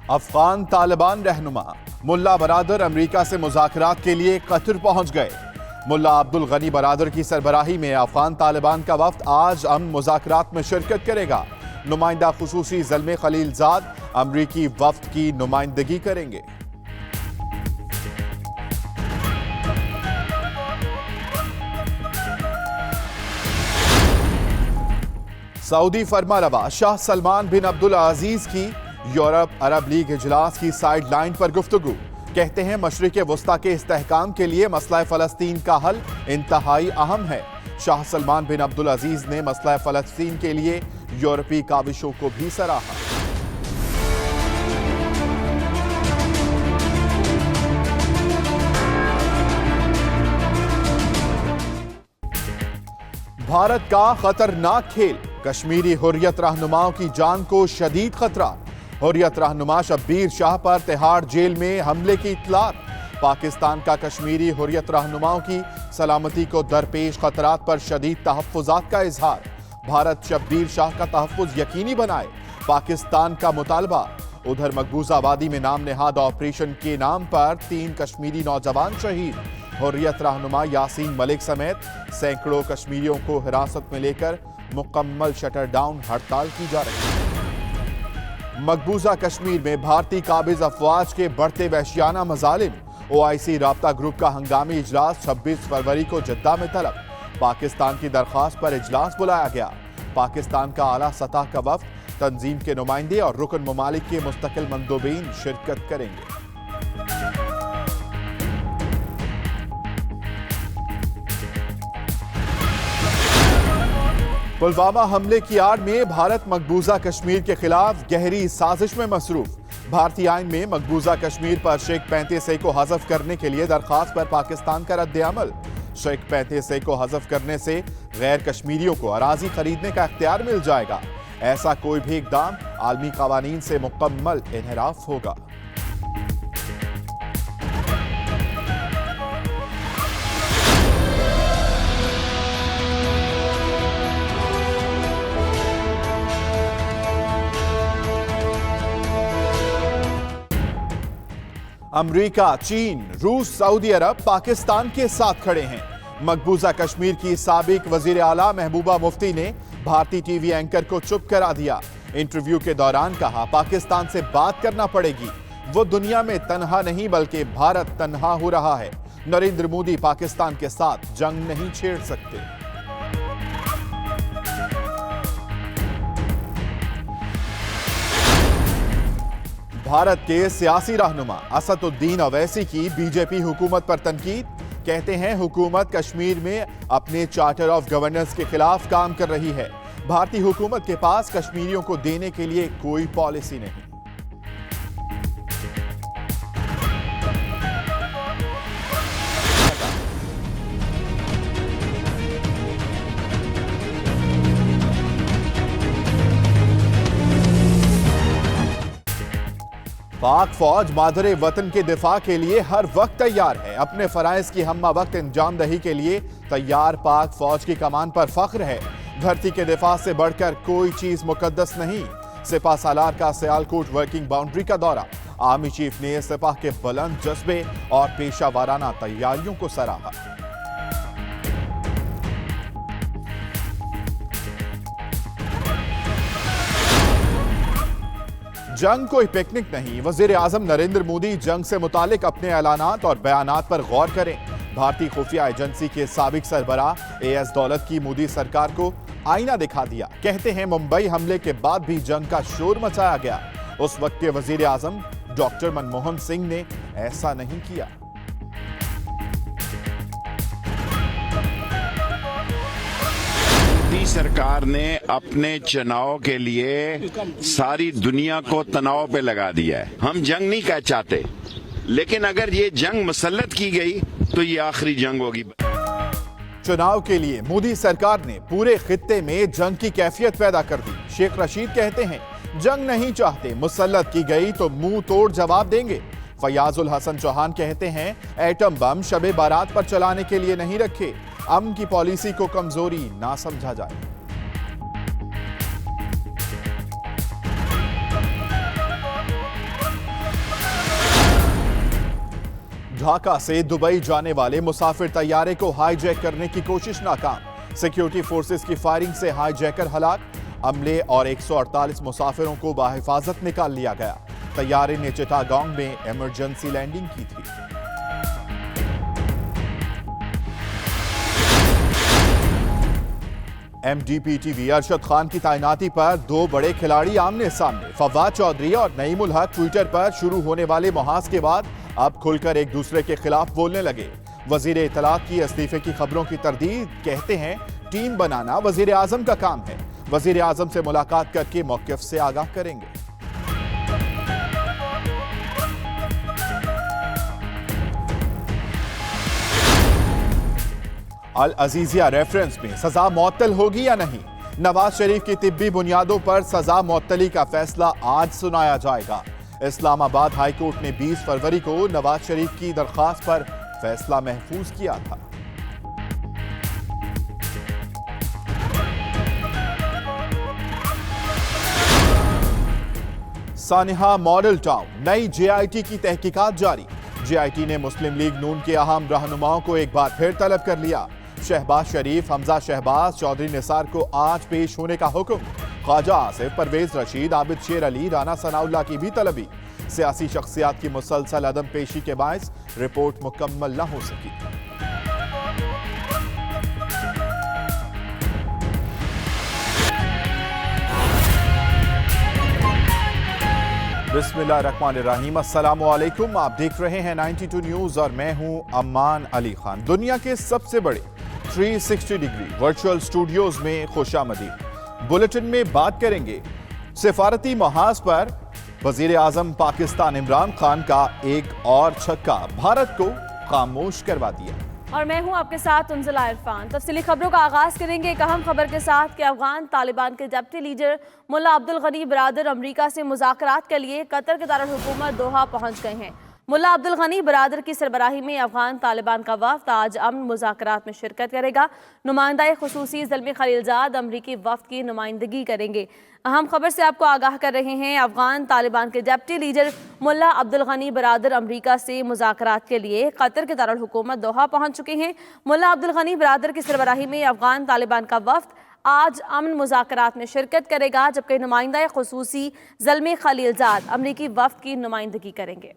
अफगान तालिबान रहनुमा मुल्ला बरादर अमेरिका से मुज़ाकरात के लिए कतर पहुंच गए। मुल्ला अब्दुल गनी बरादर की सरबराही में अफगान तालिबान का वफ्द आज अमन मुज़ाकरात में शिरकत करेगा। नुमाइंदा खुसूसी ज़ल्मे खलीलजाद अमरीकी वफ्द की नुमाइंदगी करेंगे। सऊदी फरमारवा शाह सलमान बिन अब्दुल अजीज की यूरोप अरब लीग इजलास की साइड लाइन पर गुफ्तगू। कहते हैं मशरिक़ वस्ता के इस्तेहकाम के लिए मसला फ़लस्तीन का हल इंतहाई अहम है। शाह सलमान बिन अब्दुल अजीज ने मसला फ़लस्तीन के लिए यूरोपीय काविशों को भी सराहा। भारत का खतरनाक खेल, कश्मीरी हुर्रियत रहनुमाओं की जान को शदीद खतरा। हुर्रियत रहनुमा शब्बीर शाह पर तिहाड़ जेल में हमले की इत्तलात। पाकिस्तान का कश्मीरी हुर्रियत रहनुमाओं की सलामती को दरपेश खतरात पर शदीद तहफ़्फ़ुज़ात का इजहार। भारत शब्बीर शाह का तहफ़्फ़ुज़ यकीनी बनाए, पाकिस्तान का मुतालबा। उधर मकबूजा आबादी में नाम नेहाद ऑपरेशन के नाम पर 3 कश्मीरी नौजवान शहीद। हुर्रियत रहनुमा यासीन मलिक समेत सैकड़ों कश्मीरियों को हिरासत में लेकर मुकम्मल शटर डाउन हड़ताल की जा रही है। मकबूजा कश्मीर में भारतीय काबिज अफवाज के बढ़ते वहशियाना मजालिम। OIC राब्ता ग्रुप का हंगामी इजलास 26 फरवरी को जद्दा में तलब। पाकिस्तान की दरख्वास्त पर इजलास बुलाया गया। पाकिस्तान का आला सतह का वफ्द, तंजीम के नुमाइंदे और रुकन ममालिक के मुस्तकिल मंदोबीन शिरकत करेंगे। पुलवामा हमले की आड़ में भारत मकबूजा कश्मीर के खिलाफ गहरी साजिश में मसरूफ। भारतीय आइन में मकबूजा कश्मीर पर शेख 35A को हज़फ करने के लिए दरखास्त पर पाकिस्तान का रद्द-ए-अमल। शेख 35A को हज़फ करने से गैर कश्मीरियों को अराजी खरीदने का इख्तियार मिल जाएगा। ऐसा कोई भी इक़दाम आलमी क़वानीन से मुकम्मल इन्हिराफ होगा। अमेरिका, चीन, रूस, सऊदी अरब पाकिस्तान के साथ खड़े हैं। मकबूजा कश्मीर की साबिक वजीर आला महबूबा मुफ्ती ने भारतीय टीवी एंकर को चुप करा दिया। इंटरव्यू के दौरान कहा, पाकिस्तान से बात करना पड़ेगी। वो दुनिया में तन्हा नहीं बल्कि भारत तन्हा हो रहा है। नरेंद्र मोदी पाकिस्तान के साथ जंग नहीं छेड़ सकते। भारत के सियासी रहनुमा असदुद्दीन अवैसी की बीजेपी हुकूमत पर तनकीद। कहते हैं हुकूमत कश्मीर में अपने चार्टर ऑफ गवर्नेंस के खिलाफ काम कर रही है। भारतीय हुकूमत के पास कश्मीरियों को देने के लिए कोई पॉलिसी नहीं। पाक फौज मादरे वतन के दिफा के लिए हर वक्त तैयार है। अपने फराइज की हम्मा वक्त अंजाम दही के लिए तैयार पाक फौज की कमान पर फख्र है। धरती के दिफा से बढ़कर कोई चीज मुकद्दस नहीं। सिपा सालार का सियालकोट वर्किंग बाउंड्री का दौरा। आर्मी चीफ ने सिपाह के बुलंद जज्बे और पेशा वाराना तैयारियों को सराहा। जंग कोई पिकनिक नहीं। वजीर आजम नरेंद्र मोदी जंग से मुतालिक अपने ऐलानात और बयानात पर गौर करें। भारतीय खुफिया एजेंसी के साबिक सरबराह AS दौलत की मोदी सरकार को आईना दिखा दिया। कहते हैं मुंबई हमले के बाद भी जंग का शोर मचाया गया। उस वक्त के वजीर आजम डॉक्टर मनमोहन सिंह ने ऐसा नहीं किया। मोदी सरकार ने अपने चुनाव के लिए सारी दुनिया को तनाव पे लगा दिया है। हम जंग नहीं कह चाहते, लेकिन अगर ये जंग मुसल्लत की गई तो ये आखिरी जंग होगी। चुनाव के लिए मोदी सरकार ने पूरे खित्ते में जंग की कैफियत पैदा कर दी। शेख रशीद कहते हैं, जंग नहीं चाहते, मुसल्लत की गई तो मुंह तोड़ जवाब देंगे। फयाजुल हसन चौहान कहते हैं, एटम बम शबे बारात पर चलाने के लिए नहीं रखे। अमन की पॉलिसी को कमजोरी ना समझा जाए। ढाका से दुबई जाने वाले मुसाफिर तैयारे को हाईजैक करने की कोशिश नाकाम। सिक्योरिटी फोर्सेस की फायरिंग से हाईजैकर हलाक। अमले और 148 मुसाफिरों को बाहिफाजत निकाल लिया गया। तैयारे ने चिटागोंग में इमरजेंसी लैंडिंग की थी। एमडीपी टीवी अरशद खान की तैनाती पर दो बड़े खिलाड़ी आमने सामने। फवाद चौधरी और नईमुल हक ट्विटर पर शुरू होने वाले मुहाज के बाद अब खुलकर एक दूसरे के खिलाफ बोलने लगे। वजीर इत्तलात की इस्तीफे की खबरों की तरदीद, कहते हैं टीम बनाना वजीर आजम का काम है। वजीर आजम से मुलाकात करके मौकिफ से आगाह करेंगे। अल अजीजिया रेफरेंस में सजा मुअत्तल होगी या नहीं? नवाज शरीफ की तिब्बी बुनियादों पर सजा मुअत्तली का फैसला आज सुनाया जाएगा। इस्लामाबाद हाई कोर्ट ने 20 फरवरी को नवाज शरीफ की दरख्वास्त पर फैसला महफूज किया था। सानिहा मॉडल टाउन, नई जेआईटी की तहकीकात जारी। जेआईटी ने मुस्लिम लीग नून के अहम रहनुमाओं को एक बार फिर तलब कर लिया। शहबाज शरीफ, हमजा शहबाज, चौधरी निसार को आज पेश होने का हुक्म। ख्वाजा आसिफ, परवेज रशीद, आबिद शेर अली, राना सनाउल्लाह की भी तलबी। सियासी शख्सियात की मुसलसल अदम पेशी के बायस रिपोर्ट मुकम्मल न हो सकी। बिस्मिल्लाहिर्रहमानिर्रहीम, अस्सलाम वालेकुम। आप देख रहे हैं 92 न्यूज और मैं हूं अमान अली खान। दुनिया के सबसे बड़े 360 डिग्री वर्चुअल स्टूडियोज में खुशामदीद। बुलेटिन में बात करेंगे सिफारती महाज पर वजीर आजम पाकिस्तान इमरान खान का एक और छक्का भारत को खामोश करवा दिया। और मैं हूं आपके साथ उन्जला इरफान। तफसीली खबरों का आगाज करेंगे एक अहम खबर के साथ कि अफगान तालिबान के डिप्टी लीडर मुल्ला अब्दुल गनी बरादर अमरीका से मुज़ाकरात के लिए कतर के दारुल हुकूमत दोहा पहुंच गए हैं। मुल्ला अब्दुल गनी बरादर की सरबराही में अफगान तालिबान का वफ्द आज अमन मुज़ाकरात में शिरकत करेगा। नुमाइंदा खुसूसी ज़ल्मी खलीलजाद अमरीकी वफ्द की नुमाइंदगी करेंगे। अहम खबर से आपको आगाह कर रहे हैं, अफगान तालिबान के डिप्टी लीडर मुल्ला अब्दुल गनी बरादर अमरीका से मुज़ाकरात के लिए कतर के दारुल हुकूमत दोहा पहुंच चुके हैं। मुल्ला अब्दुल गनी बरादर की सरबराही में अफगान तालिबान का वफ्द आज अमन मुज़ाकरात में शिरकत करेगा, जबकि नुमाइंदा खुसूसी ज़ल्मी खलीलजाद अमरीकी वफ्द की नुमाइंदगी करेंगे।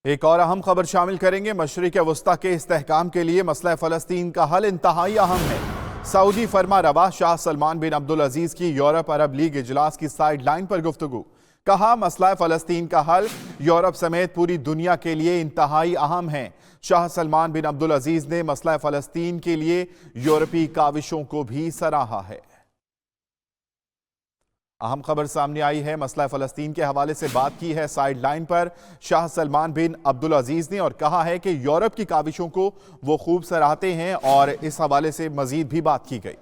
एक और अहम खबर शामिल करेंगे। मशरिक़ वस्ता के इस्तेहकाम के लिए मसला फ़लस्तीन का हल इंतहाई अहम है। सऊदी फरमा रवा शाह सलमान बिन अब्दुल अजीज की यूरोप अरब लीग इजलास की साइड लाइन पर गुफ्तगू। कहा, मसला फ़लस्तीन का हल यूरोप समेत पूरी दुनिया के लिए इंतहाई अहम है। शाह सलमान बिन अब्दुल अजीज ने मसला फ़लस्तीन के लिए यूरोपीय काविशों को भी सराहा है। अहम खबर सामने आई है, मसला फ़लस्तीन के हवाले से बात की है साइड लाइन पर शाह सलमान बिन अब्दुल अजीज ने और कहा है कि यूरोप की काविशों को वो खूब सराहते हैं और इस हवाले से मजीद भी बात की गई।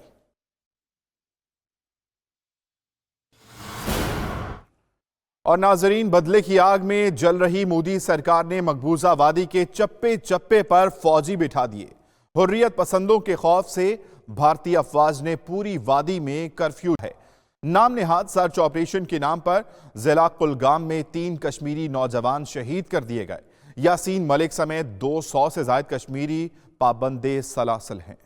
और नाजरीन, बदले की आग में जल रही मोदी सरकार ने मकबूजा वादी के चप्पे चप्पे पर फौजी बिठा दिए। हुर्रियत पसंदों के खौफ से भारतीय अफवाज ने पूरी वादी में कर्फ्यू है। नाम नेहाद सर्च ऑपरेशन के नाम पर जिला कुलगाम में 3 कश्मीरी नौजवान शहीद कर दिए गए। यासीन मलिक समेत 200 से ज्यादा कश्मीरी पाबंदे सलासल हैं।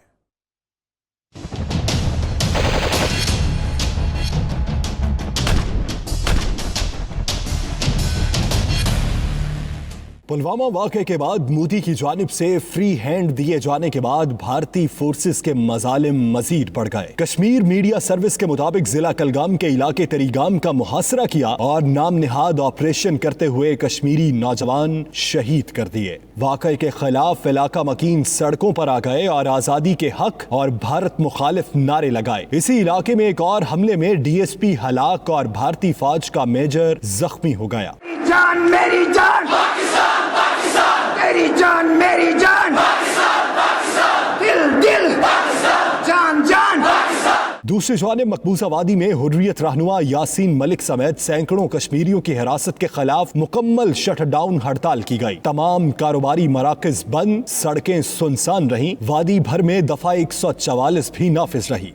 पुलवामा वाक़े के बाद मोदी की जानिब से फ्री हैंड दिए जाने के बाद भारतीय फोर्सेस के मजालिम मजीद बढ़ गए। कश्मीर मीडिया सर्विस के मुताबिक जिला कलगाम के इलाके तरीगाम का मुहासरा किया और नाम निहाद ऑपरेशन करते हुए कश्मीरी नौजवान शहीद कर दिए। वाक़े के खिलाफ इलाका मकीन सड़कों पर आ गए और आजादी के हक और भारत मुखालिफ नारे लगाए। इसी इलाके में एक और हमले में डीएसपी हलाक और भारतीय फौज का मेजर जख्मी हो गया। जान मेरी जान पाकिस्तान पाकिस्तान, तेरी जान मेरी जान पाकिस्तान पाकिस्तान, दिल दिल पाकिस्तान, जान जान पाकिस्तान। दूसरी जानिब मकबूजा वादी में हुर्रियत रहनुमा यासीन मलिक समेत सैकड़ों कश्मीरियों की हिरासत के खिलाफ मुकम्मल शटडाउन हड़ताल की गई। तमाम कारोबारी मराकज बंद, सड़कें सुनसान रहीं। वादी भर में दफा 144 भी नाफिज रही।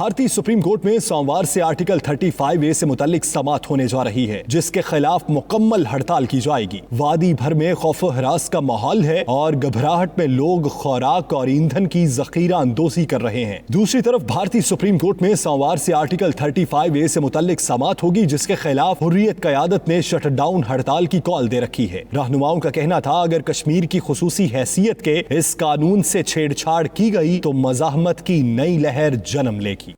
भारतीय सुप्रीम कोर्ट में सोमवार से आर्टिकल 35A से मुतालिक समाअत होने जा रही है, जिसके खिलाफ मुकम्मल हड़ताल की जाएगी। वादी भर में खौफ हरास का माहौल है और घबराहट में लोग खुराक और ईंधन की जखीरा अंदोजी कर रहे हैं। दूसरी तरफ भारतीय सुप्रीम कोर्ट में सोमवार से आर्टिकल 35A से मुतालिक समाअत होगी, जिसके खिलाफ हुर्रियत क़यादत ने शटडाउन हड़ताल की कॉल दे रखी है। रहनुमाओं का कहना था अगर कश्मीर की खुसूसी हैसियत के इस कानून से छेड़छाड़ की गई तो मज़ाहमत की नई लहर जन्म लेगी।